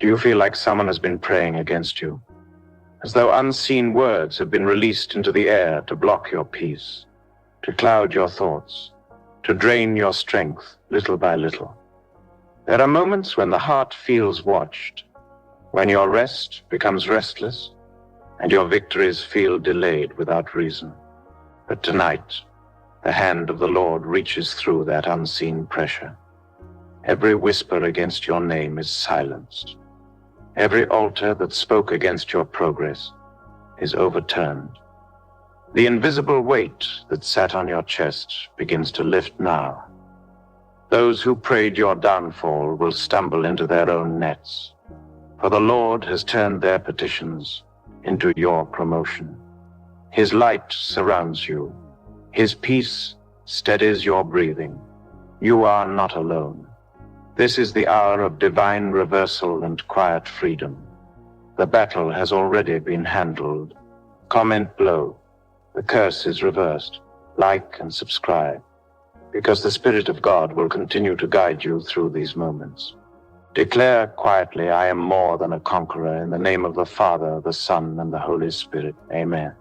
Do you feel like someone has been praying against you? As though unseen words have been released into the air to block your peace, to cloud your thoughts, to drain your strength little by little. There are moments when the heart feels watched, when your rest becomes restless, and your victories feel delayed without reason. But tonight, the hand of the Lord reaches through that unseen pressure. Every whisper against your name is silenced. Every altar that spoke against your progress is overturned. The invisible weight that sat on your chest begins to lift now. Those who prayed your downfall will stumble into their own nets, for the Lord has turned their petitions into your promotion. His light surrounds you. His peace steadies your breathing. You are not alone. This is the hour of divine reversal and quiet freedom. The battle has already been handled. Comment below. The curse is reversed. Like and subscribe, because the Spirit of God will continue to guide you through these moments. Declare quietly, I am more than a conqueror, in the name of the Father, the Son, and the Holy Spirit. Amen.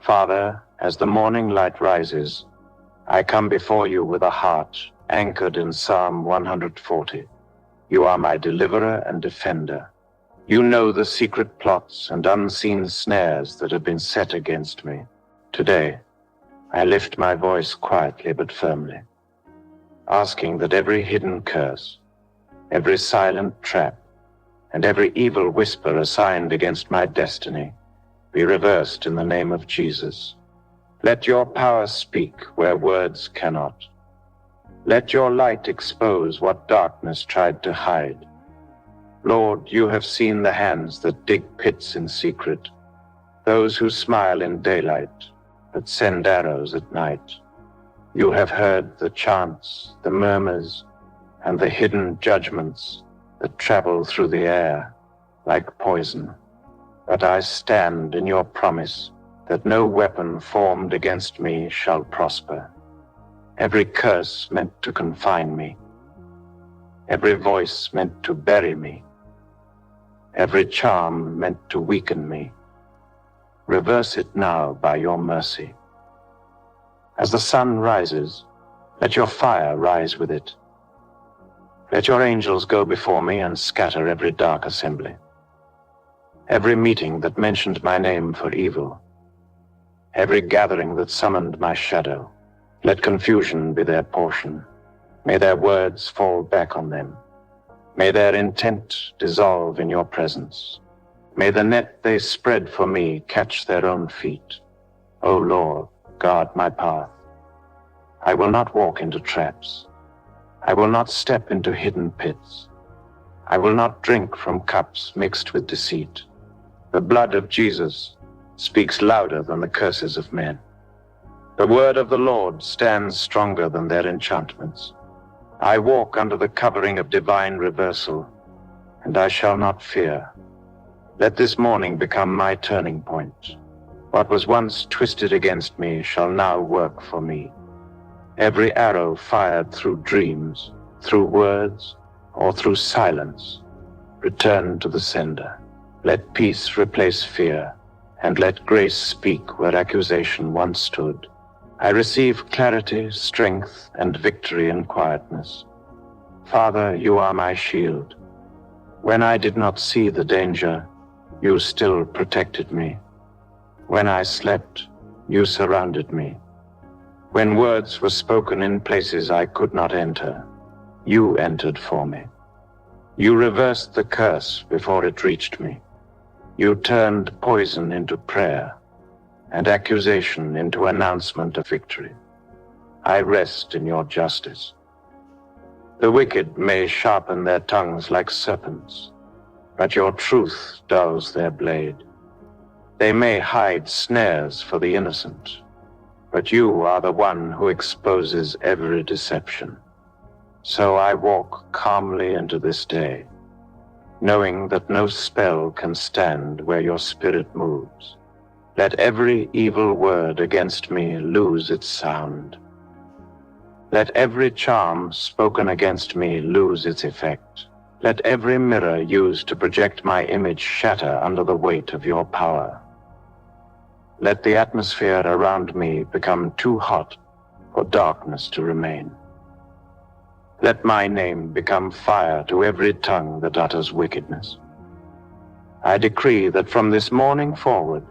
Father, as the morning light rises, I come before you with a heart anchored in Psalm 140. You are my deliverer and defender. You know the secret plots and unseen snares that have been set against me. Today, I lift my voice quietly but firmly, asking that every hidden curse, every silent trap, and every evil whisper assigned against my destiny be reversed in the name of Jesus. Let your power speak where words cannot. Let your light expose what darkness tried to hide. Lord, you have seen the hands that dig pits in secret, those who smile in daylight but send arrows at night. You have heard the chants, the murmurs, and the hidden judgments that travel through the air like poison. But I stand in your promise that no weapon formed against me shall prosper. Every curse meant to confine me, every voice meant to bury me, every charm meant to weaken me, reverse it now by your mercy. As the sun rises, let your fire rise with it. Let your angels go before me and scatter every dark assembly, every meeting that mentioned my name for evil, every gathering that summoned my shadow. Let confusion be their portion. May their words fall back on them. May their intent dissolve in your presence. May the net they spread for me catch their own feet. O Lord, guard my path. I will not walk into traps. I will not step into hidden pits. I will not drink from cups mixed with deceit. The blood of Jesus speaks louder than the curses of men. The word of the Lord stands stronger than their enchantments. I walk under the covering of divine reversal, and I shall not fear. Let this morning become my turning point. What was once twisted against me shall now work for me. Every arrow fired through dreams, through words, or through silence, return to the sender. Let peace replace fear, and let grace speak where accusation once stood. I receive clarity, strength, and victory in quietness. Father, you are my shield. When I did not see the danger, you still protected me. When I slept, you surrounded me. When words were spoken in places I could not enter, you entered for me. You reversed the curse before it reached me. You turned poison into prayer, and accusation into announcement of victory. I rest in your justice. The wicked may sharpen their tongues like serpents, but your truth dulls their blade. They may hide snares for the innocent, but you are the one who exposes every deception. So I walk calmly into this day, knowing that no spell can stand where your spirit moves. Let every evil word against me lose its sound. Let every charm spoken against me lose its effect. Let every mirror used to project my image shatter under the weight of your power. Let the atmosphere around me become too hot for darkness to remain. Let my name become fire to every tongue that utters wickedness. I decree that from this morning forward,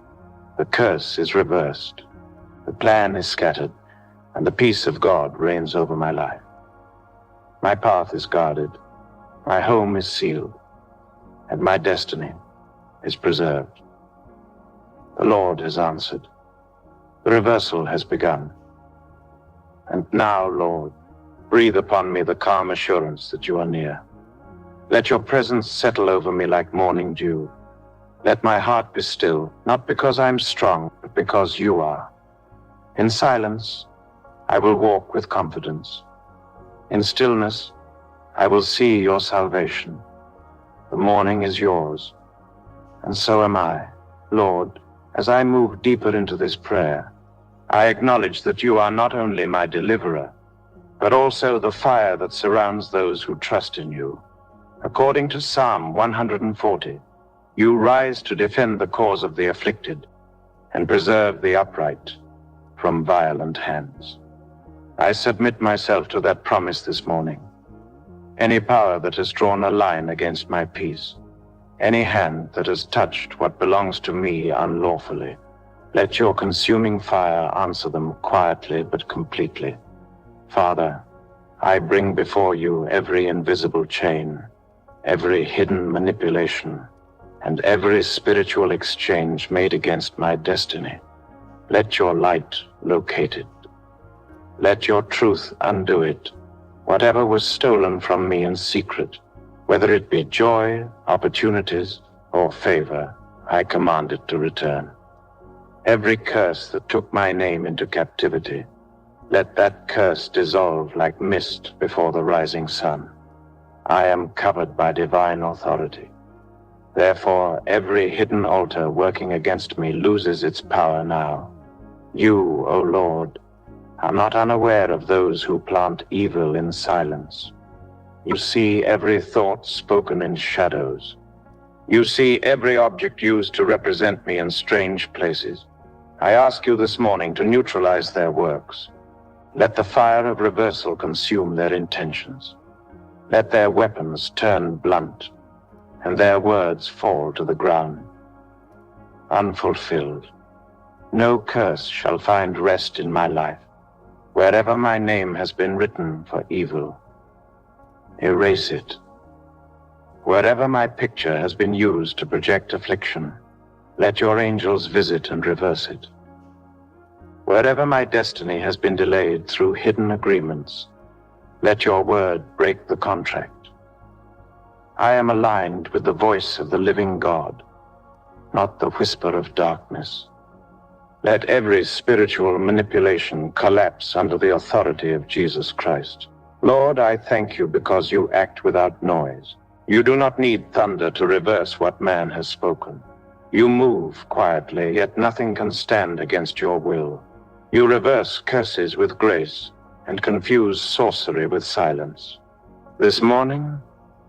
the curse is reversed, the plan is scattered, and the peace of God reigns over my life. My path is guarded, my home is sealed, and my destiny is preserved. The Lord has answered. The reversal has begun. And now, Lord, breathe upon me the calm assurance that you are near. Let your presence settle over me like morning dew. Let my heart be still, not because I'm strong, but because you are. In silence, I will walk with confidence. In stillness, I will see your salvation. The morning is yours, and so am I. Lord, as I move deeper into this prayer, I acknowledge that you are not only my deliverer, but also the fire that surrounds those who trust in you. According to Psalm 140, you rise to defend the cause of the afflicted and preserve the upright from violent hands. I submit myself to that promise this morning. Any power that has drawn a line against my peace, any hand that has touched what belongs to me unlawfully, let your consuming fire answer them quietly but completely. Father, I bring before you every invisible chain, every hidden manipulation, and every spiritual exchange made against my destiny. Let your light locate it. Let your truth undo it. Whatever was stolen from me in secret, whether it be joy, opportunities, or favor, I command it to return. Every curse that took my name into captivity, let that curse dissolve like mist before the rising sun. I am covered by divine authority. Therefore, every hidden altar working against me loses its power now. You, O Lord, are not unaware of those who plant evil in silence. You see every thought spoken in shadows. You see every object used to represent me in strange places. I ask you this morning to neutralize their works. Let the fire of reversal consume their intentions. Let their weapons turn blunt, and their words fall to the ground. Unfulfilled. No curse shall find rest in my life. Wherever my name has been written for evil, erase it. Wherever my picture has been used to project affliction, let your angels visit and reverse it. Wherever my destiny has been delayed through hidden agreements, let your word break the contract. I am aligned with the voice of the living God, not the whisper of darkness. Let every spiritual manipulation collapse under the authority of Jesus Christ. Lord, I thank you because you act without noise. You do not need thunder to reverse what man has spoken. You move quietly, yet nothing can stand against your will. You reverse curses with grace and confuse sorcery with silence. This morning,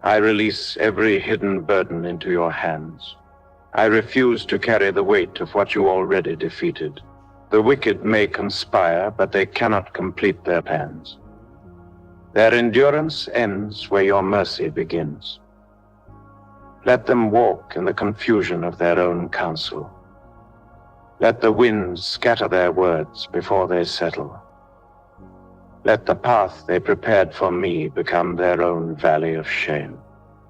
I release every hidden burden into your hands. I refuse to carry the weight of what you already defeated. The wicked may conspire, but they cannot complete their plans. Their endurance ends where your mercy begins. Let them walk in the confusion of their own counsel. Let the winds scatter their words before they settle. Let the path they prepared for me become their own valley of shame.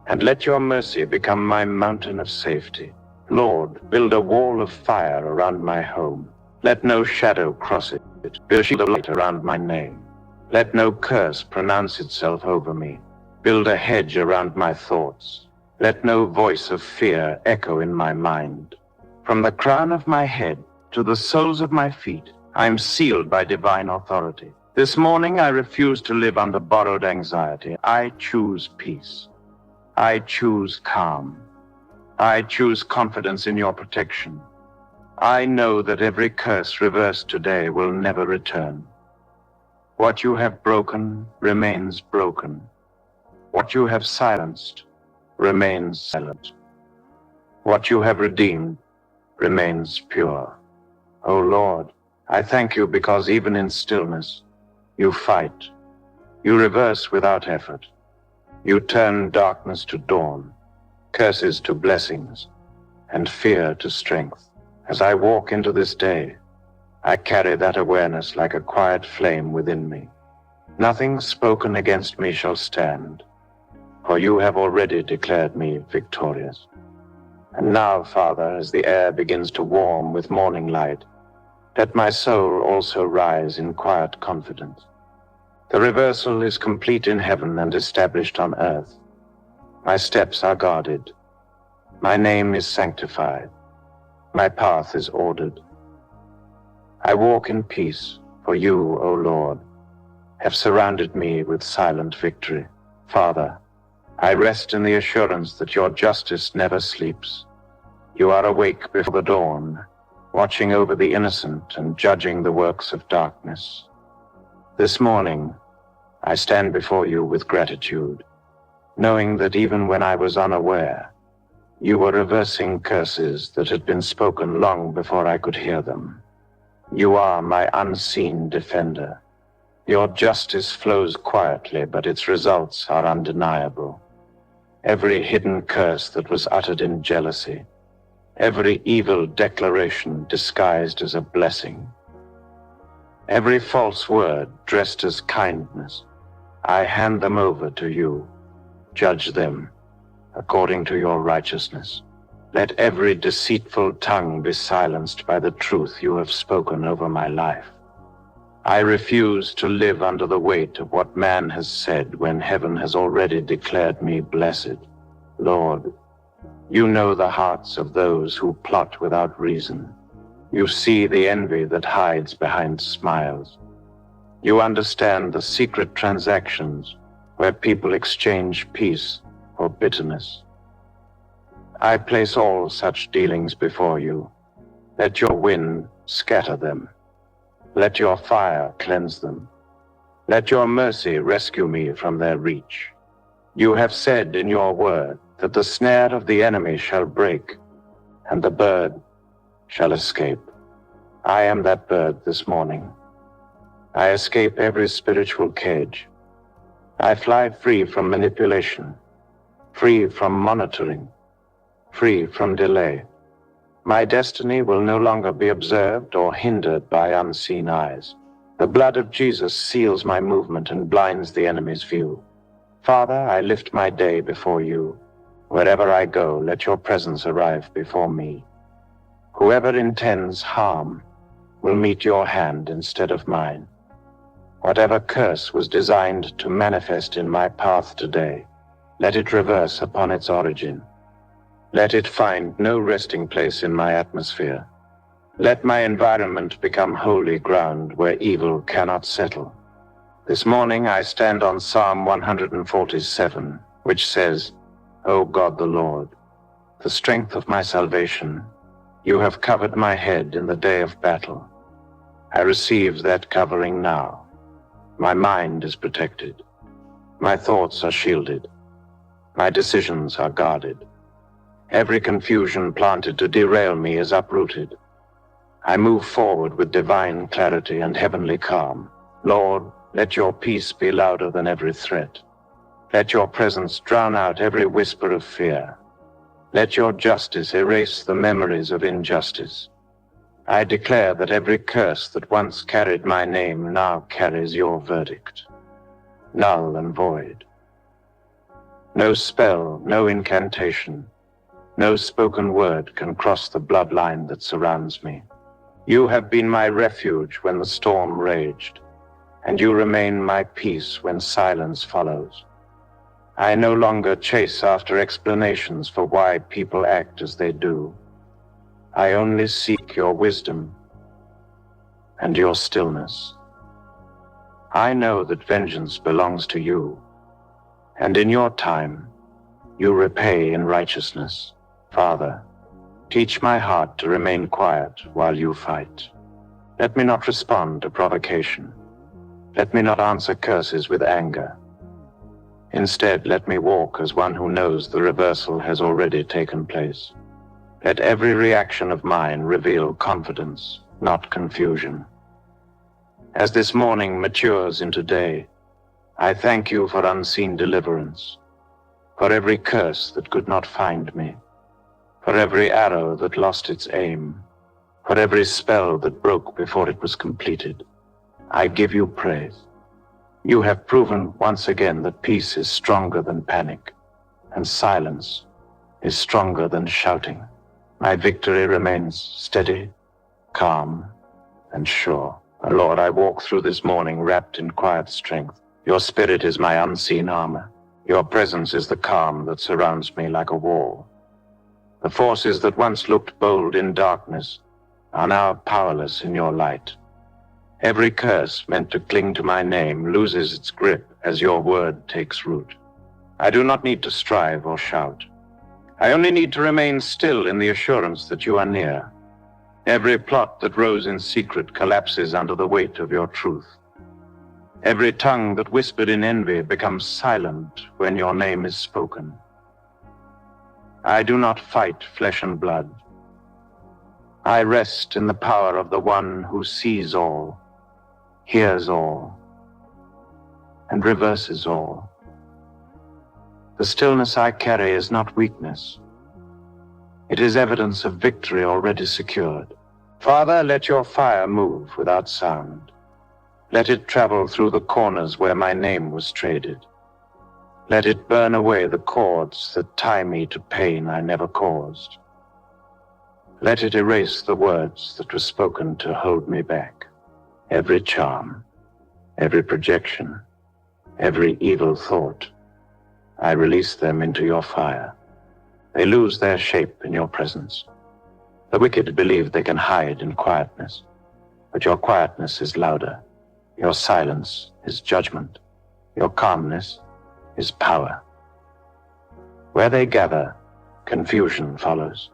And let your mercy become my mountain of safety. Lord, build a wall of fire around my home. Let no shadow cross it. Build a shield of light around my name. Let no curse pronounce itself over me. Build a hedge around my thoughts. Let no voice of fear echo in my mind. From the crown of my head to the soles of my feet, I am sealed by divine authority. This morning I refuse to live under borrowed anxiety. I choose peace. I choose calm. I choose confidence in your protection. I know that every curse reversed today will never return. What you have broken remains broken. What you have silenced remains silent. What you have redeemed remains pure. O Lord, I thank you because even in stillness, you fight. You reverse without effort. You turn darkness to dawn, curses to blessings, and fear to strength. As I walk into this day, I carry that awareness like a quiet flame within me. Nothing spoken against me shall stand, for you have already declared me victorious. And now, Father, as the air begins to warm with morning light, let my soul also rise in quiet confidence. The reversal is complete in heaven and established on earth. My steps are guarded. My name is sanctified. My path is ordered. I walk in peace, for you, O Lord, have surrounded me with silent victory. Father, I rest in the assurance that your justice never sleeps. You are awake before the dawn, watching over the innocent and judging the works of darkness. This morning, I stand before you with gratitude, knowing that even when I was unaware, you were reversing curses that had been spoken long before I could hear them. You are my unseen defender. Your justice flows quietly, but its results are undeniable. Every hidden curse that was uttered in jealousy, every evil declaration disguised as a blessing, every false word dressed as kindness, I hand them over to you. Judge them according to your righteousness. Let every deceitful tongue be silenced by the truth you have spoken over my life. I refuse to live under the weight of what man has said when heaven has already declared me blessed. Lord, you know the hearts of those who plot without reason. You see the envy that hides behind smiles. You understand the secret transactions where people exchange peace for bitterness. I place all such dealings before you. Let your wind scatter them. Let your fire cleanse them. Let your mercy rescue me from their reach. You have said in your word that the snare of the enemy shall break, and the bird shall escape. I am that bird this morning. I escape every spiritual cage. I fly free from manipulation, free from monitoring, free from delay. My destiny will no longer be observed or hindered by unseen eyes. The blood of Jesus seals my movement and blinds the enemy's view. Father, I lift my day before you. Wherever I go, let your presence arrive before me. Whoever intends harm will meet your hand instead of mine. Whatever curse was designed to manifest in my path today, let it reverse upon its origin. Let it find no resting place in my atmosphere. Let my environment become holy ground where evil cannot settle. This morning I stand on Psalm 147, which says, O God the Lord, the strength of my salvation, you have covered my head in the day of battle. I receive that covering now. My mind is protected. My thoughts are shielded. My decisions are guarded. Every confusion planted to derail me is uprooted. I move forward with divine clarity and heavenly calm. Lord, let your peace be louder than every threat. Let your presence drown out every whisper of fear. Let your justice erase the memories of injustice. I declare that every curse that once carried my name now carries your verdict. Null and void. No spell, no incantation, no spoken word can cross the bloodline that surrounds me. You have been my refuge when the storm raged, and you remain my peace when silence follows. I no longer chase after explanations for why people act as they do. I only seek your wisdom and your stillness. I know that vengeance belongs to you, and in your time, you repay in righteousness. Father, teach my heart to remain quiet while you fight. Let me not respond to provocation. Let me not answer curses with anger. Instead, let me walk as one who knows the reversal has already taken place. Let every reaction of mine reveal confidence, not confusion. As this morning matures into day, I thank you for unseen deliverance, for every curse that could not find me, for every arrow that lost its aim, for every spell that broke before it was completed. I give you praise. You have proven once again that peace is stronger than panic, and silence is stronger than shouting. My victory remains steady, calm, and sure. Lord, I walk through this morning wrapped in quiet strength. Your spirit is my unseen armor. Your presence is the calm that surrounds me like a wall. The forces that once looked bold in darkness are now powerless in your light. Every curse meant to cling to my name loses its grip as your word takes root. I do not need to strive or shout. I only need to remain still in the assurance that you are near. Every plot that rose in secret collapses under the weight of your truth. Every tongue that whispered in envy becomes silent when your name is spoken. I do not fight flesh and blood. I rest in the power of the one who sees all, hears all, and reverses all. The stillness I carry is not weakness. It is evidence of victory already secured. Father, let your fire move without sound. Let it travel through the corners where my name was traded. Let it burn away the cords that tie me to pain I never caused. Let it erase the words that were spoken to hold me back. Every charm, every projection, every evil thought, I release them into your fire. They lose their shape in your presence. The wicked believe they can hide in quietness, but your quietness is louder. Your silence is judgment. Your calmness is power. Where they gather, confusion follows.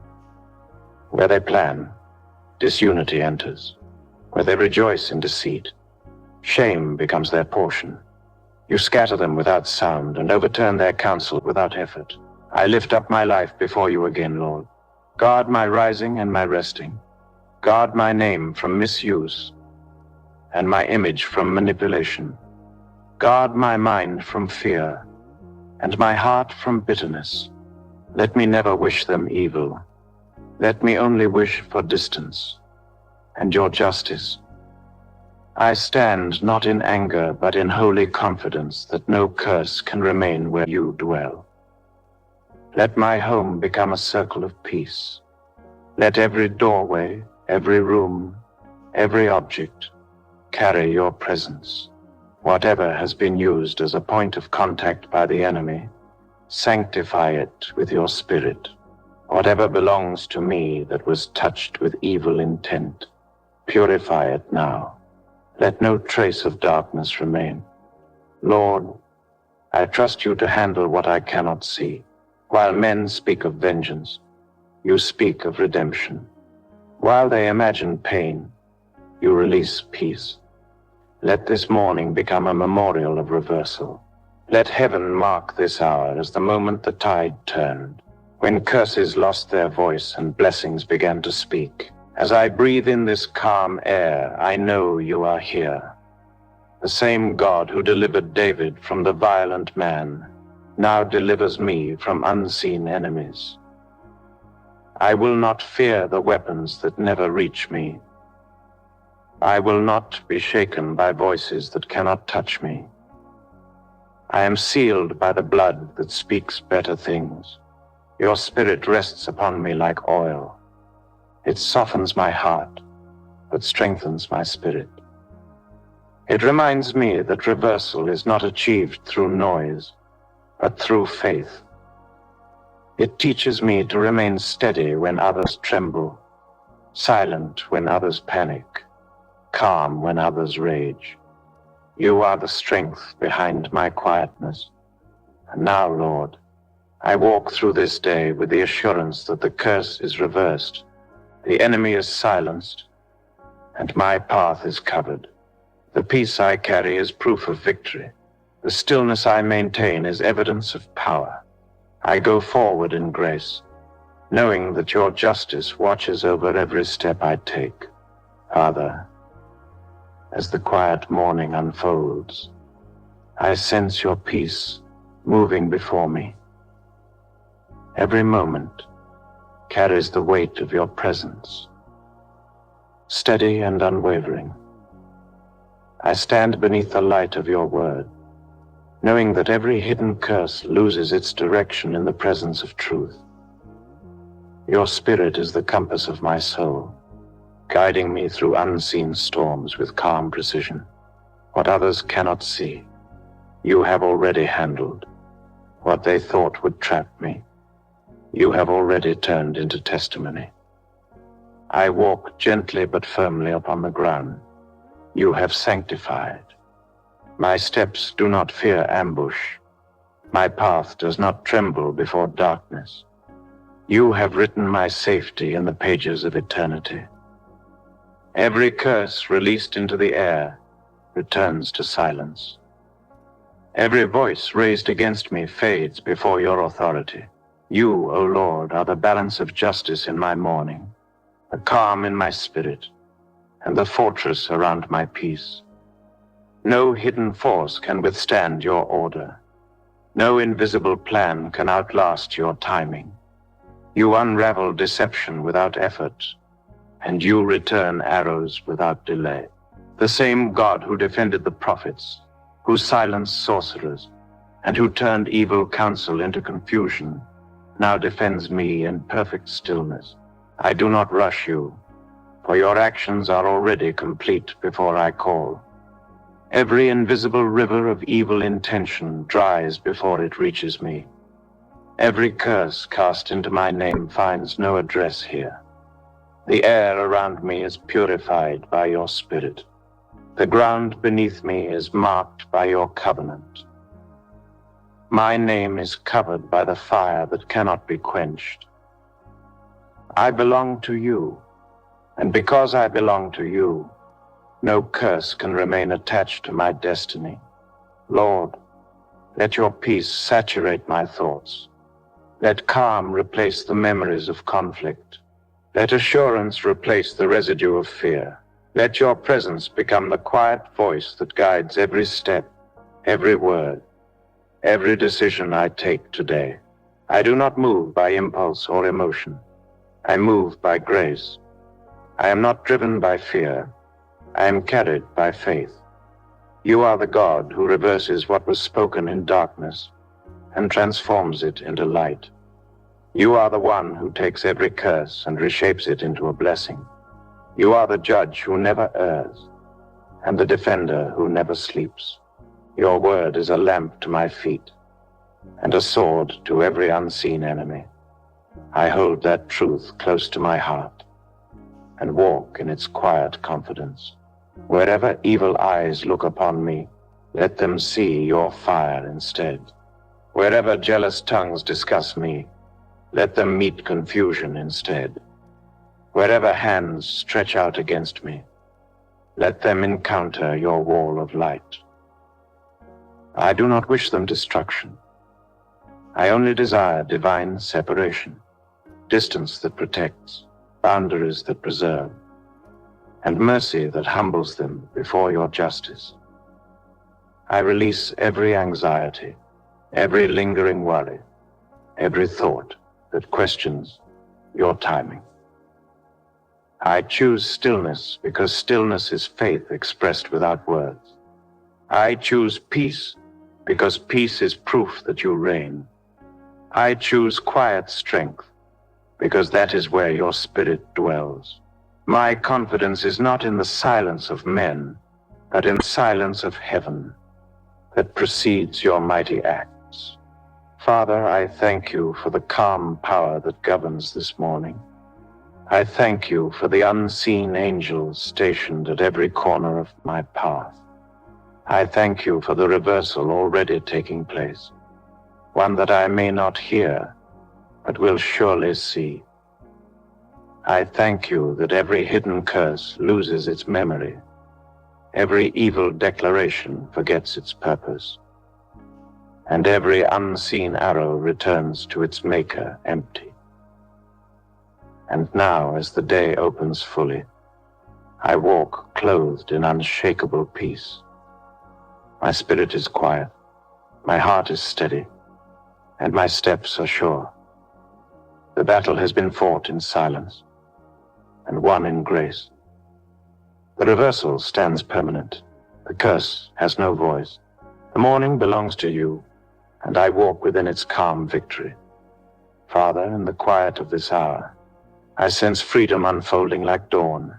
Where they plan, disunity enters. Where they rejoice in deceit, shame becomes their portion. You scatter them without sound and overturn their counsel without effort. I lift up my life before you again, Lord. Guard my rising and my resting. Guard my name from misuse and my image from manipulation. Guard my mind from fear and my heart from bitterness. Let me never wish them evil. Let me only wish for distance and your justice. I stand not in anger, but in holy confidence that no curse can remain where you dwell. Let my home become a circle of peace. Let every doorway, every room, every object carry your presence. Whatever has been used as a point of contact by the enemy, sanctify it with your spirit. Whatever belongs to me that was touched with evil intent, purify it now. Let no trace of darkness remain. Lord, I trust you to handle what I cannot see. While men speak of vengeance, you speak of redemption. While they imagine pain, you release peace. Let this morning become a memorial of reversal. Let heaven mark this hour as the moment the tide turned, when curses lost their voice and blessings began to speak. As I breathe in this calm air, I know you are here. The same God who delivered David from the violent man now delivers me from unseen enemies. I will not fear the weapons that never reach me. I will not be shaken by voices that cannot touch me. I am sealed by the blood that speaks better things. Your spirit rests upon me like oil. It softens my heart, but strengthens my spirit. It reminds me that reversal is not achieved through noise, but through faith. It teaches me to remain steady when others tremble, silent when others panic, calm when others rage. You are the strength behind my quietness. And now, Lord, I walk through this day with the assurance that the curse is reversed, the enemy is silenced, and my path is covered. The peace I carry is proof of victory. The stillness I maintain is evidence of power. I go forward in grace, knowing that your justice watches over every step I take. Father, as the quiet morning unfolds, I sense your peace moving before me. Every moment carries the weight of your presence, steady and unwavering. I stand beneath the light of your word, knowing that every hidden curse loses its direction in the presence of truth. Your spirit is the compass of my soul, guiding me through unseen storms with calm precision. What others cannot see, you have already handled. What they thought would trap me, you have already turned into testimony. I walk gently but firmly upon the ground you have sanctified. My steps do not fear ambush. My path does not tremble before darkness. You have written my safety in the pages of eternity. Every curse released into the air returns to silence. Every voice raised against me fades before your authority. You, O Lord, are the balance of justice in my mourning, the calm in my spirit, and the fortress around my peace. No hidden force can withstand your order. No invisible plan can outlast your timing. You unravel deception without effort, and you return arrows without delay. The same God who defended the prophets, who silenced sorcerers, and who turned evil counsel into confusion, now defends me in perfect stillness. I do not rush you, for your actions are already complete before I call. Every invisible river of evil intention dries before it reaches me. Every curse cast into my name finds no address here. The air around me is purified by your spirit. The ground beneath me is marked by your covenant. My name is covered by the fire that cannot be quenched. I belong to you, and because I belong to you, no curse can remain attached to my destiny. Lord, let your peace saturate my thoughts. Let calm replace the memories of conflict. Let assurance replace the residue of fear. Let your presence become the quiet voice that guides every step, every word, every decision I take today. I do not move by impulse or emotion. I move by grace. I am not driven by fear. I am carried by faith. You are the God who reverses what was spoken in darkness and transforms it into light. You are the one who takes every curse and reshapes it into a blessing. You are the judge who never errs and the defender who never sleeps. Your word is a lamp to my feet and a sword to every unseen enemy. I hold that truth close to my heart and walk in its quiet confidence. Wherever evil eyes look upon me, let them see your fire instead. Wherever jealous tongues discuss me, let them meet confusion instead. Wherever hands stretch out against me, let them encounter your wall of light. I do not wish them destruction. I only desire divine separation, distance that protects, boundaries that preserve, and mercy that humbles them before your justice. I release every anxiety, every lingering worry, every thought that questions your timing. I choose stillness because stillness is faith expressed without words. I choose peace because peace is proof that you reign. I choose quiet strength because that is where your spirit dwells. My confidence is not in the silence of men, but in the silence of heaven that precedes your mighty acts. Father, I thank you for the calm power that governs this morning. I thank you for the unseen angels stationed at every corner of my path. I thank you for the reversal already taking place, one that I may not hear, but will surely see. I thank you that every hidden curse loses its memory. Every evil declaration forgets its purpose. and every unseen arrow returns to its maker empty. And now, as the day opens fully, I walk clothed in unshakable peace. My spirit is quiet, my heart is steady, and my steps are sure. The battle has been fought in silence and won in grace. The reversal stands permanent. The curse has no voice. The morning belongs to you, and I walk within its calm victory. Father, in the quiet of this hour, I sense freedom unfolding like dawn.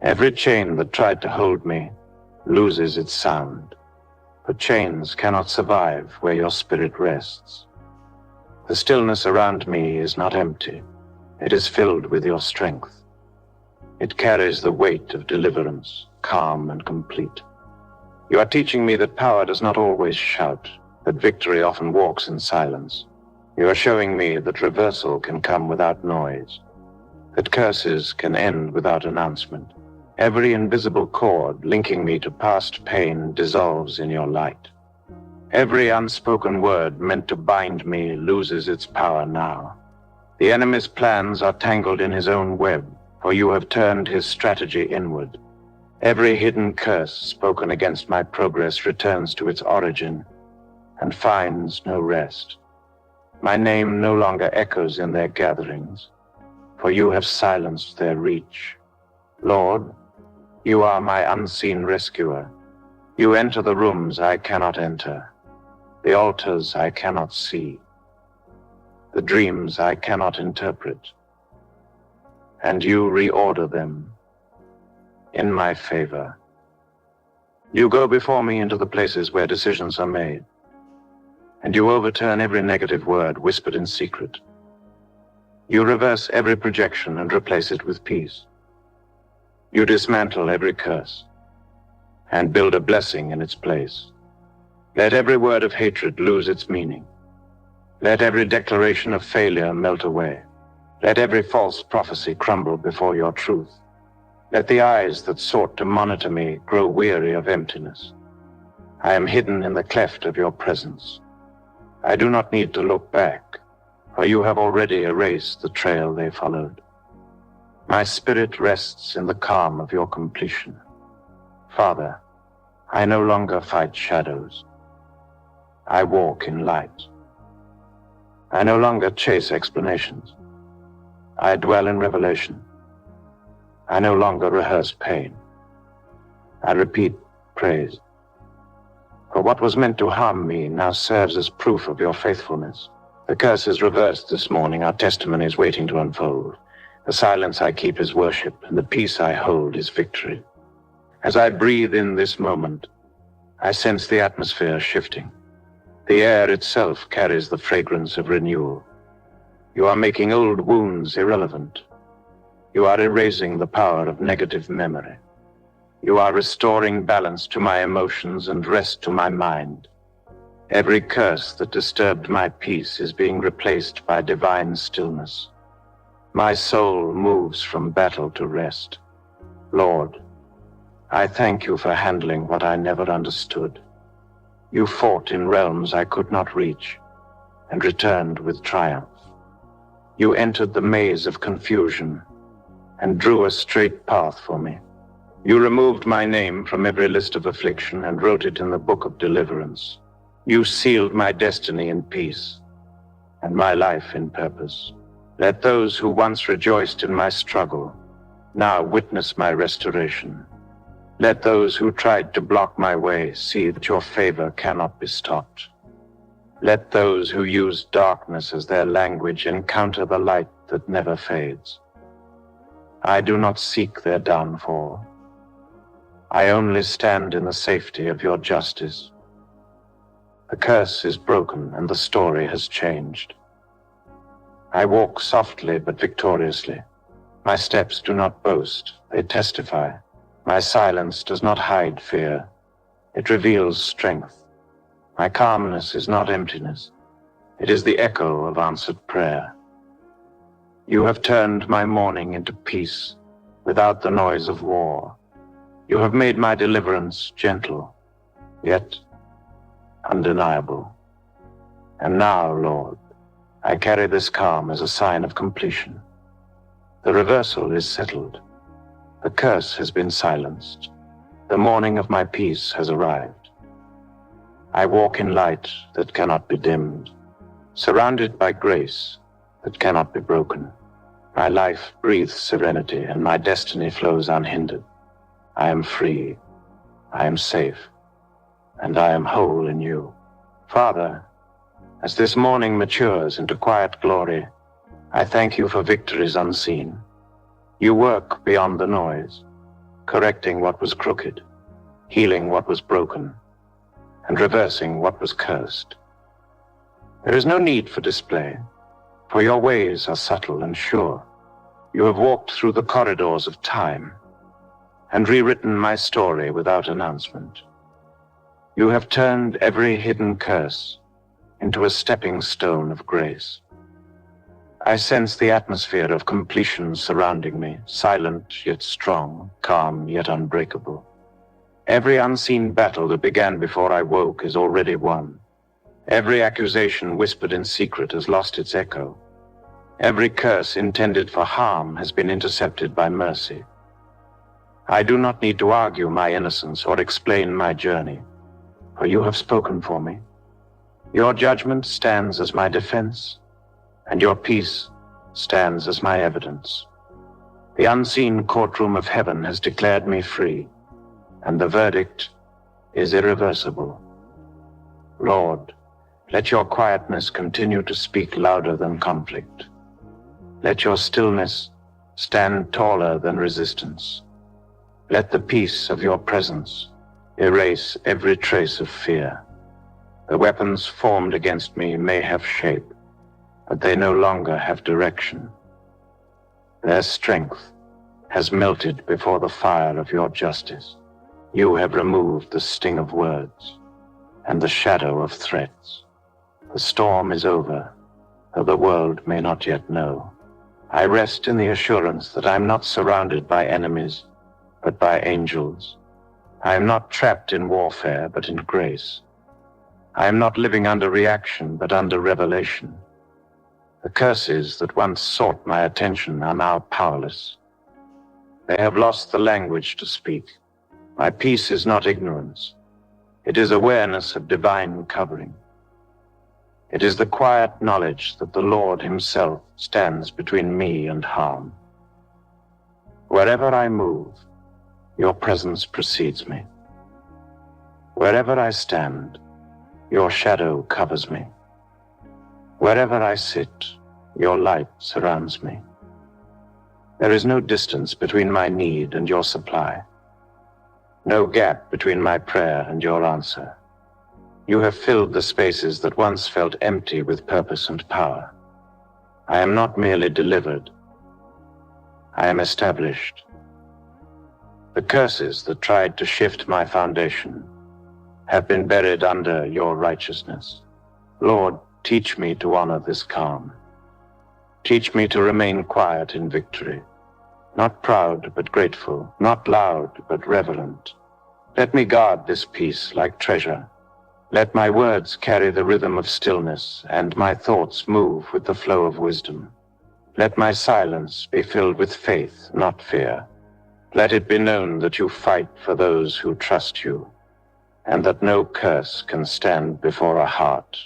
Every chain that tried to hold me loses its sound. For chains cannot survive where your spirit rests. The stillness around me is not empty. It is filled with your strength. It carries the weight of deliverance, calm and complete. You are teaching me that power does not always shout, that victory often walks in silence. You are showing me that reversal can come without noise, that curses can end without announcement. Every invisible cord linking me to past pain dissolves in your light. Every unspoken word meant to bind me loses its power now. The enemy's plans are tangled in his own web, for you have turned his strategy inward. Every hidden curse spoken against my progress returns to its origin and finds no rest. My name no longer echoes in their gatherings, for you have silenced their reach. Lord, you are my unseen rescuer. You enter the rooms I cannot enter, the altars I cannot see, the dreams I cannot interpret, and you reorder them in my favor. You go before me into the places where decisions are made, and you overturn every negative word whispered in secret. You reverse every projection and replace it with peace. You dismantle every curse and build a blessing in its place. Let every word of hatred lose its meaning. Let every declaration of failure melt away. Let every false prophecy crumble before your truth. Let the eyes that sought to monitor me grow weary of emptiness. I am hidden in the cleft of your presence. I do not need to look back, for you have already erased the trail they followed. My spirit rests in the calm of your completion. Father, I no longer fight shadows. I walk in light. I no longer chase explanations. I dwell in revelation. I no longer rehearse pain. I repeat praise. For what was meant to harm me now serves as proof of your faithfulness. The curse is reversed this morning, our testimony is waiting to unfold. The silence I keep is worship, and the peace I hold is victory. As I breathe in this moment, I sense the atmosphere shifting. The air itself carries the fragrance of renewal. You are making old wounds irrelevant. You are erasing the power of negative memory. You are restoring balance to my emotions and rest to my mind. Every curse that disturbed my peace is being replaced by divine stillness. My soul moves from battle to rest. Lord, I thank you for handling what I never understood. You fought in realms I could not reach and returned with triumph. You entered the maze of confusion and drew a straight path for me. You removed my name from every list of affliction and wrote it in the book of deliverance. You sealed my destiny in peace and my life in purpose. Let those who once rejoiced in my struggle now witness my restoration. Let those who tried to block my way see that your favor cannot be stopped. Let those who use darkness as their language encounter the light that never fades. I do not seek their downfall. I only stand in the safety of your justice. The curse is broken and the story has changed. I walk softly but victoriously. My steps do not boast, they testify. My silence does not hide fear, it reveals strength. My calmness is not emptiness, it is the echo of answered prayer. You have turned my mourning into peace without the noise of war. You have made my deliverance gentle, yet undeniable. And now, Lord, I carry this calm as a sign of completion. The reversal is settled. The curse has been silenced. The morning of my peace has arrived. I walk in light that cannot be dimmed, surrounded by grace that cannot be broken. My life breathes serenity, and my destiny flows unhindered. I am free, I am safe, and I am whole in you. Father, as this morning matures into quiet glory, I thank you for victories unseen. You work beyond the noise, correcting what was crooked, healing what was broken, and reversing what was cursed. There is no need for display, for your ways are subtle and sure. You have walked through the corridors of time and rewritten my story without announcement. You have turned every hidden curse into a stepping stone of grace. I sense the atmosphere of completion surrounding me, silent yet strong, calm yet unbreakable. Every unseen battle that began before I woke is already won. Every accusation whispered in secret has lost its echo. Every curse intended for harm has been intercepted by mercy. I do not need to argue my innocence or explain my journey, for you have spoken for me. Your judgment stands as my defense, and your peace stands as my evidence. The unseen courtroom of heaven has declared me free, and the verdict is irreversible. Lord, let your quietness continue to speak louder than conflict. Let your stillness stand taller than resistance. Let the peace of your presence erase every trace of fear. The weapons formed against me may have shape, but they no longer have direction. Their strength has melted before the fire of your justice. You have removed the sting of words and the shadow of threats. The storm is over, though the world may not yet know. I rest in the assurance that I am not surrounded by enemies, but by angels. I am not trapped in warfare, but in grace. I am not living under reaction, but under revelation. The curses that once sought my attention are now powerless. They have lost the language to speak. My peace is not ignorance. It is awareness of divine covering. It is the quiet knowledge that the Lord himself stands between me and harm. Wherever I move, your presence precedes me. Wherever I stand, your shadow covers me. Wherever I sit, your light surrounds me. There is no distance between my need and your supply. No gap between my prayer and your answer. You have filled the spaces that once felt empty with purpose and power. I am not merely delivered. I am established. The curses that tried to shift my foundation have been buried under your righteousness. Lord, teach me to honor this calm. Teach me to remain quiet in victory, not proud but grateful, not loud but reverent. Let me guard this peace like treasure. Let my words carry the rhythm of stillness, and my thoughts move with the flow of wisdom. Let my silence be filled with faith, not fear. Let it be known that you fight for those who trust you, and that no curse can stand before a heart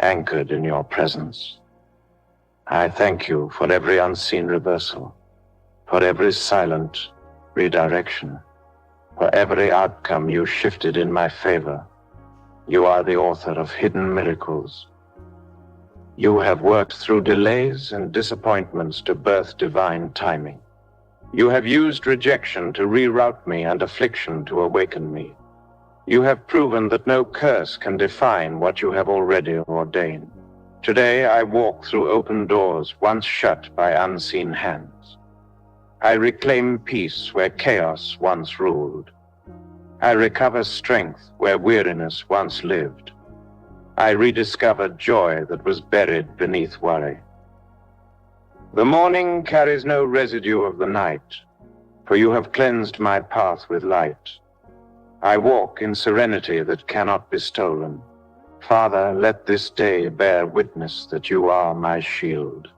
anchored in your presence. I thank you for every unseen reversal, for every silent redirection, for every outcome you shifted in my favor. You are the author of hidden miracles. You have worked through delays and disappointments to birth divine timing. You have used rejection to reroute me and affliction to awaken me. You have proven that no curse can define what you have already ordained. Today I walk through open doors once shut by unseen hands. I reclaim peace where chaos once ruled. I recover strength where weariness once lived. I rediscover joy that was buried beneath worry. The morning carries no residue of the night, for you have cleansed my path with light. I walk in serenity that cannot be stolen. Father, let this day bear witness that you are my shield.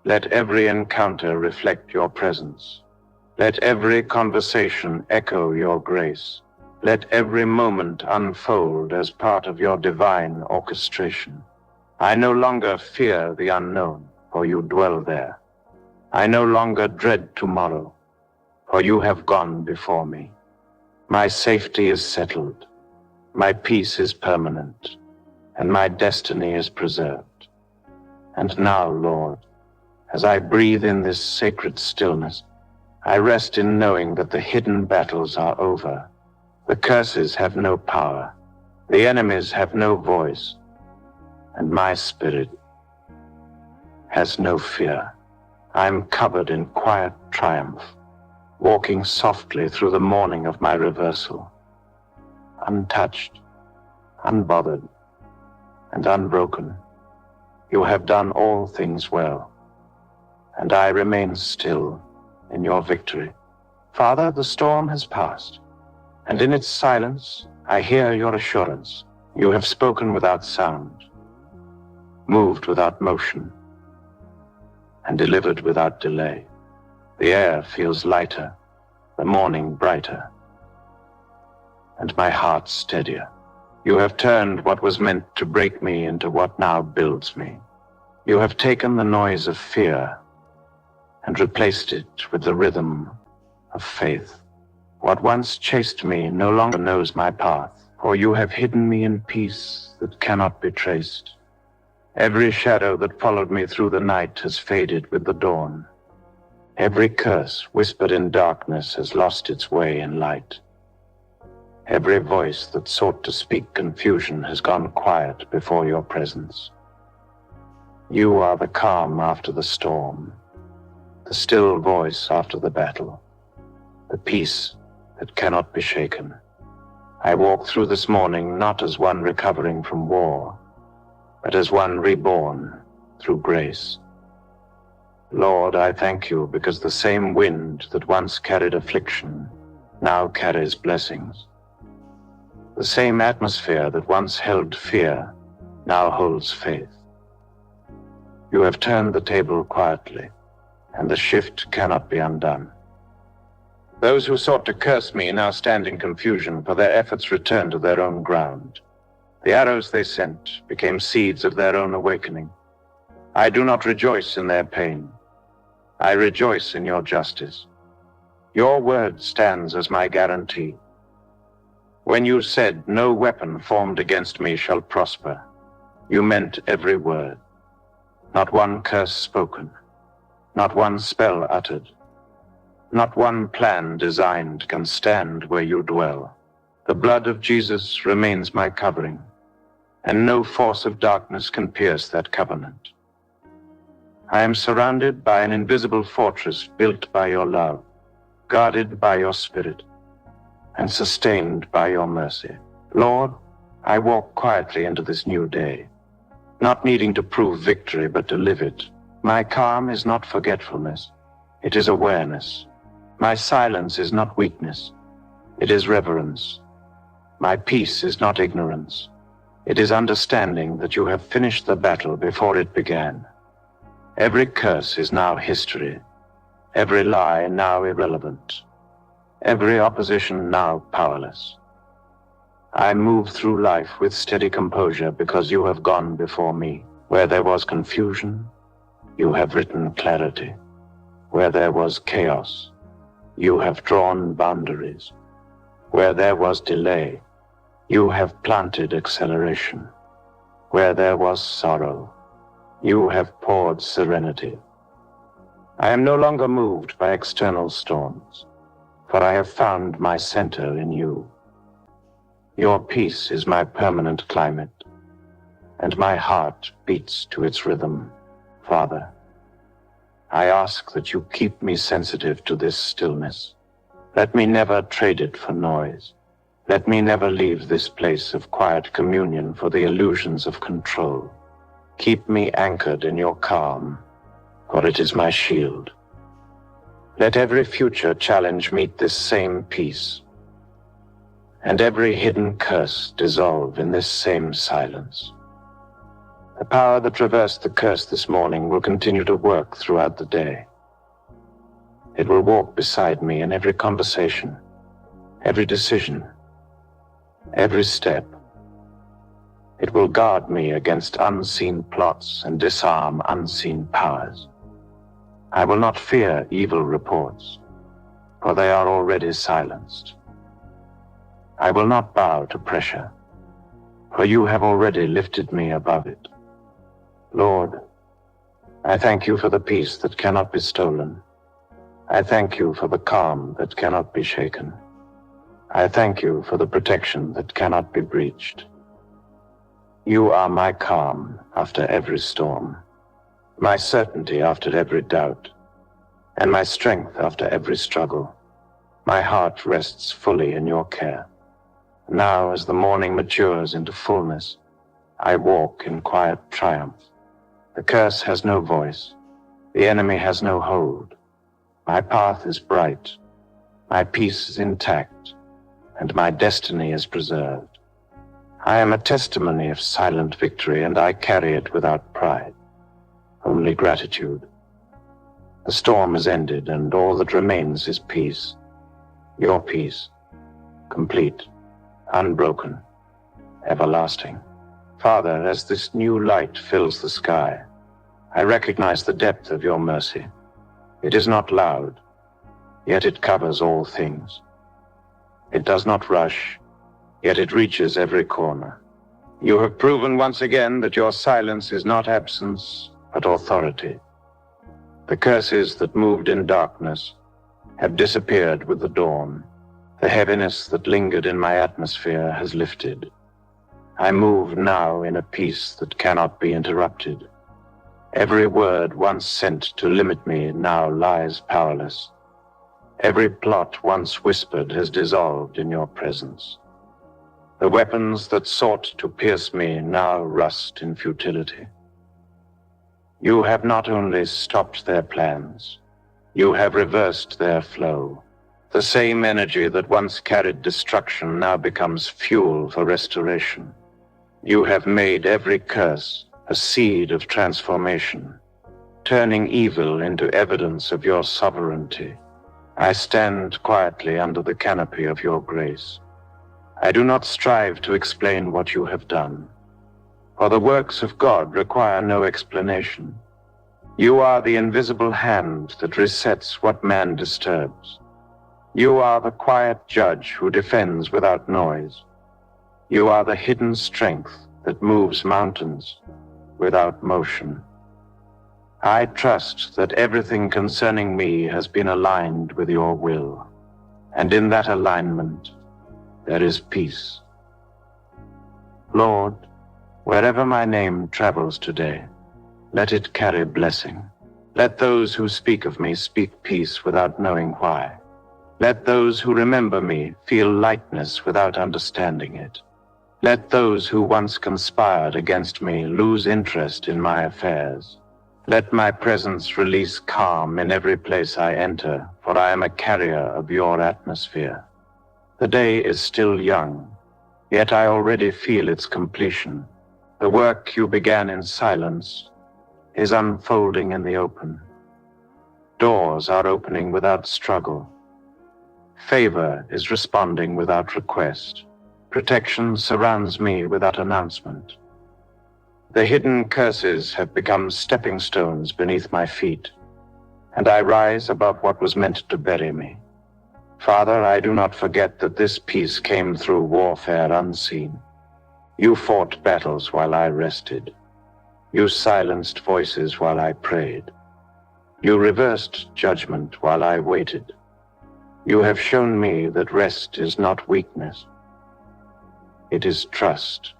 Let every encounter reflect your presence. Let every conversation echo your grace. Let every moment unfold as part of your divine orchestration. I no longer fear the unknown, for you dwell there. I no longer dread tomorrow, for you have gone before me. My safety is settled, my peace is permanent, and my destiny is preserved. And now, Lord, as I breathe in this sacred stillness, I rest in knowing that the hidden battles are over. The curses have no power, the enemies have no voice, and my spirit has no fear. I am covered in quiet triumph, walking softly through the morning of my reversal, untouched, unbothered, and unbroken. You have done all things well, and I remain still in your victory. Father, the storm has passed, and in its silence I hear your assurance. You have spoken without sound, moved without motion, and delivered without delay. The air feels lighter, the morning brighter, and my heart steadier. You have turned what was meant to break me into what now builds me. You have taken the noise of fear and replaced it with the rhythm of faith. What once chased me no longer knows my path, for you have hidden me in peace that cannot be traced. Every shadow that followed me through the night has faded with the dawn. Every curse whispered in darkness has lost its way in light. Every voice that sought to speak confusion has gone quiet before your presence. You are the calm after the storm, the still voice after the battle, the peace that cannot be shaken. I walk through this morning not as one recovering from war, but as one reborn through grace. Lord, I thank you because the same wind that once carried affliction now carries blessings. The same atmosphere that once held fear now holds faith. You have turned the table quietly, and the shift cannot be undone. Those who sought to curse me now stand in confusion, for their efforts return to their own ground. The arrows they sent became seeds of their own awakening. I do not rejoice in their pain. I rejoice in your justice. Your word stands as my guarantee. When you said, "No weapon formed against me shall prosper," you meant every word. Not one curse spoken, not one spell uttered, not one plan designed can stand where you dwell. The blood of Jesus remains my covering, and no force of darkness can pierce that covenant. I am surrounded by an invisible fortress built by your love, guarded by your spirit, and sustained by your mercy. Lord, I walk quietly into this new day, not needing to prove victory, but to live it. My calm is not forgetfulness, it is awareness. My silence is not weakness, it is reverence. My peace is not ignorance, it is understanding that you have finished the battle before it began. Every curse is now history, every lie now irrelevant, every opposition now powerless. I move through life with steady composure because you have gone before me. Where there was confusion, you have written clarity. Where there was chaos, you have drawn boundaries. Where there was delay, you have planted acceleration. Where there was sorrow, you have poured serenity. I am no longer moved by external storms, for I have found my center in you. Your peace is my permanent climate, and my heart beats to its rhythm. Father, I ask that you keep me sensitive to this stillness. Let me never trade it for noise. Let me never leave this place of quiet communion for the illusions of control. Keep me anchored in your calm, for it is my shield. Let every future challenge meet this same peace, and every hidden curse dissolve in this same silence. The power that reversed the curse this morning will continue to work throughout the day. It will walk beside me in every conversation, every decision, every step. It will guard me against unseen plots and disarm unseen powers. I will not fear evil reports, for they are already silenced. I will not bow to pressure, for you have already lifted me above it. Lord, I thank you for the peace that cannot be stolen. I thank you for the calm that cannot be shaken. I thank you for the protection that cannot be breached. You are my calm after every storm, my certainty after every doubt, and my strength after every struggle. My heart rests fully in your care. Now, as the morning matures into fullness, I walk in quiet triumph. The curse has no voice. The enemy has no hold. My path is bright. My peace is intact, and my destiny is preserved. I am a testimony of silent victory, and I carry it without pride, only gratitude. The storm is ended, and all that remains is peace. Your peace, complete, unbroken, everlasting. Father, as this new light fills the sky, I recognize the depth of your mercy. It is not loud, yet it covers all things. It does not rush, yet it reaches every corner. You have proven once again that your silence is not absence, but authority. The curses that moved in darkness have disappeared with the dawn. The heaviness that lingered in my atmosphere has lifted. I move now in a peace that cannot be interrupted. Every word once sent to limit me now lies powerless. Every plot once whispered has dissolved in your presence. The weapons that sought to pierce me now rust in futility. You have not only stopped their plans, you have reversed their flow. The same energy that once carried destruction now becomes fuel for restoration. You have made every curse a seed of transformation, turning evil into evidence of your sovereignty. I stand quietly under the canopy of your grace. I do not strive to explain what you have done, for the works of God require no explanation. You are the invisible hand that resets what man disturbs. You are the quiet judge who defends without noise. You are the hidden strength that moves mountains without motion. I trust that everything concerning me has been aligned with your will, and in that alignment there is peace. Lord, wherever my name travels today, let it carry blessing. Let those who speak of me speak peace without knowing why. Let those who remember me feel lightness without understanding it. Let those who once conspired against me lose interest in my affairs. Let my presence release calm in every place I enter, for I am a carrier of your atmosphere. The day is still young, yet I already feel its completion. The work you began in silence is unfolding in the open. Doors are opening without struggle. Favor is responding without request. Protection surrounds me without announcement. The hidden curses have become stepping stones beneath my feet, and I rise above what was meant to bury me. Father, I do not forget that this peace came through warfare unseen. You fought battles while I rested. You silenced voices while I prayed. You reversed judgment while I waited. You have shown me that rest is not weakness. It is trust.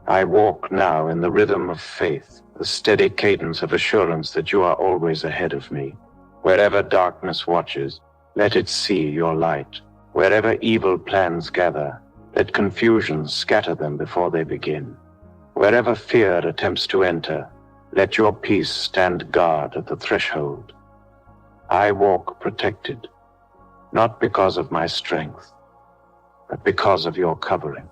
I walk now in the rhythm of faith, the steady cadence of assurance that you are always ahead of me. Wherever darkness watches, let it see your light. Wherever evil plans gather, let confusion scatter them before they begin. Wherever fear attempts to enter, let your peace stand guard at the threshold. I walk protected, not because of my strength, but because of your covering.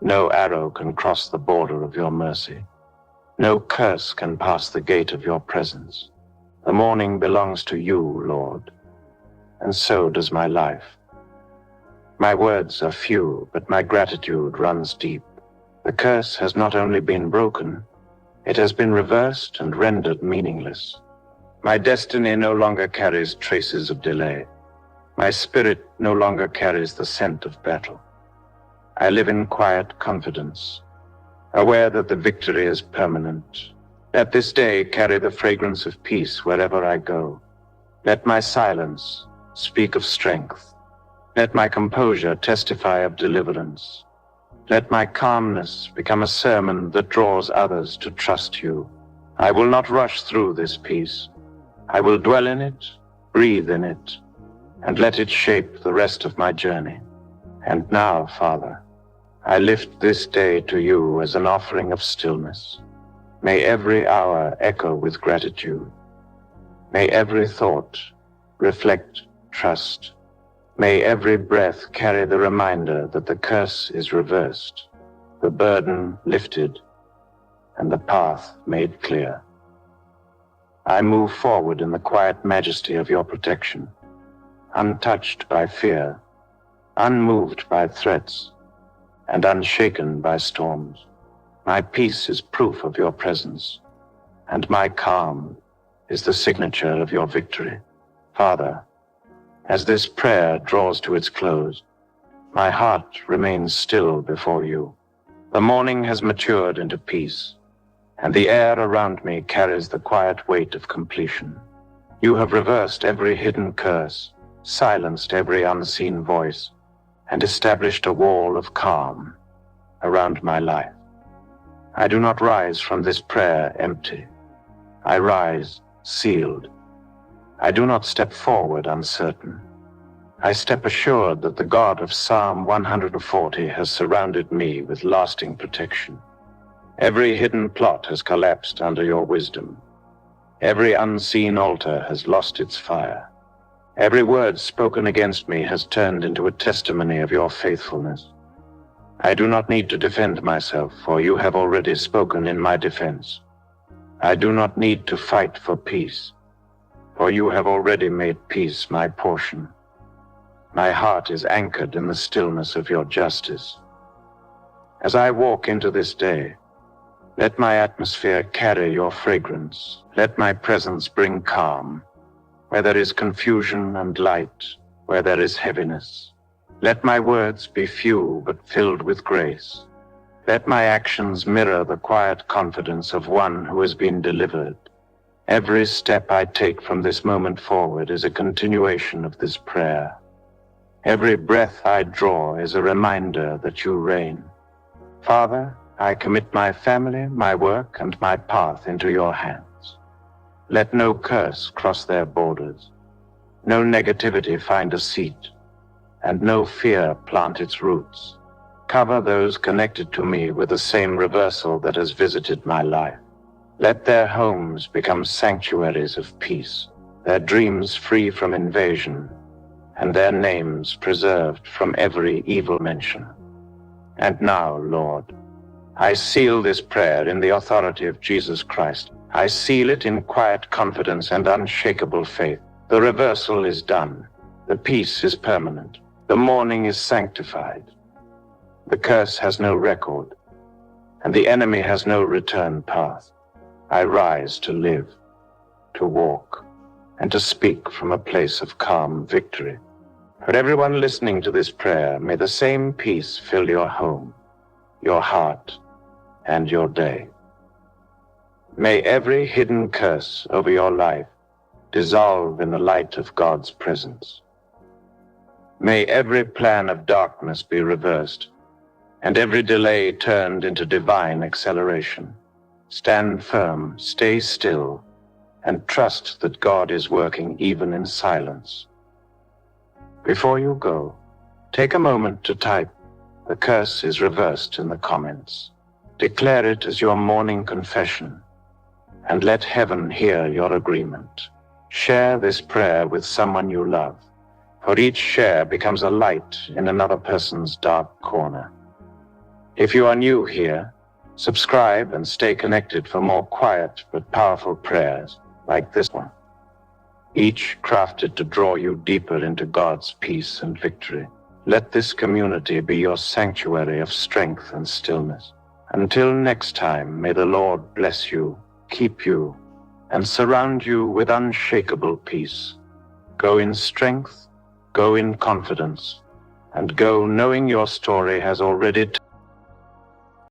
No arrow can cross the border of your mercy. No curse can pass the gate of your presence. The morning belongs to you, Lord, and so does my life. My words are few, but my gratitude runs deep. The curse has not only been broken, it has been reversed and rendered meaningless. My destiny no longer carries traces of delay. My spirit no longer carries the scent of battle. I live in quiet confidence, aware that the victory is permanent. Let this day carry the fragrance of peace wherever I go. Let my silence speak of strength. Let my composure testify of deliverance. Let my calmness become a sermon that draws others to trust you. I will not rush through this peace. I will dwell in it, breathe in it, and let it shape the rest of my journey. And now, Father, I lift this day to you as an offering of stillness. May every hour echo with gratitude. May every thought reflect trust. May every breath carry the reminder that the curse is reversed, the burden lifted, and the path made clear. I move forward in the quiet majesty of your protection, untouched by fear, unmoved by threats, and unshaken by storms. My peace is proof of your presence, and my calm is the signature of your victory. Father, as this prayer draws to its close, my heart remains still before you. The morning has matured into peace, and the air around me carries the quiet weight of completion. You have reversed every hidden curse, silenced every unseen voice, and established a wall of calm around my life. I do not rise from this prayer empty. I rise sealed. I do not step forward uncertain. I step assured that the God of Psalm 140 has surrounded me with lasting protection. Every hidden plot has collapsed under your wisdom. Every unseen altar has lost its fire. Every word spoken against me has turned into a testimony of your faithfulness. I do not need to defend myself, for you have already spoken in my defense. I do not need to fight for peace, for you have already made peace my portion. My heart is anchored in the stillness of your justice. As I walk into this day, let my atmosphere carry your fragrance. Let my presence bring calm. Where there is confusion and light, where there is heaviness. Let my words be few but filled with grace. Let my actions mirror the quiet confidence of one who has been delivered. Every step I take from this moment forward is a continuation of this prayer. Every breath I draw is a reminder that you reign. Father, I commit my family, my work, and my path into your hands. Let no curse cross their borders, no negativity find a seat, and no fear plant its roots. Cover those connected to me with the same reversal that has visited my life. Let their homes become sanctuaries of peace, their dreams free from invasion, and their names preserved from every evil mention. And now, Lord, I seal this prayer in the authority of Jesus Christ. I seal it in quiet confidence and unshakable faith. The reversal is done. The peace is permanent. The morning is sanctified. The curse has no record, and the enemy has no return path. I rise to live, to walk, and to speak from a place of calm victory. For everyone listening to this prayer, may the same peace fill your home, your heart, and your day. May every hidden curse over your life dissolve in the light of God's presence. May every plan of darkness be reversed, and every delay turned into divine acceleration. Stand firm, stay still, and trust that God is working even in silence. Before you go, take a moment to type, "The curse is reversed," in the comments. Declare it as your morning confession, and let heaven hear your agreement. Share this prayer with someone you love, for each share becomes a light in another person's dark corner. If you are new here, subscribe and stay connected for more quiet but powerful prayers like this one, each crafted to draw you deeper into God's peace and victory. Let this community be your sanctuary of strength and stillness. Until next time, may the Lord bless you, keep you, and surround you with unshakable peace. Go in strength, go in confidence, and go knowing your story has already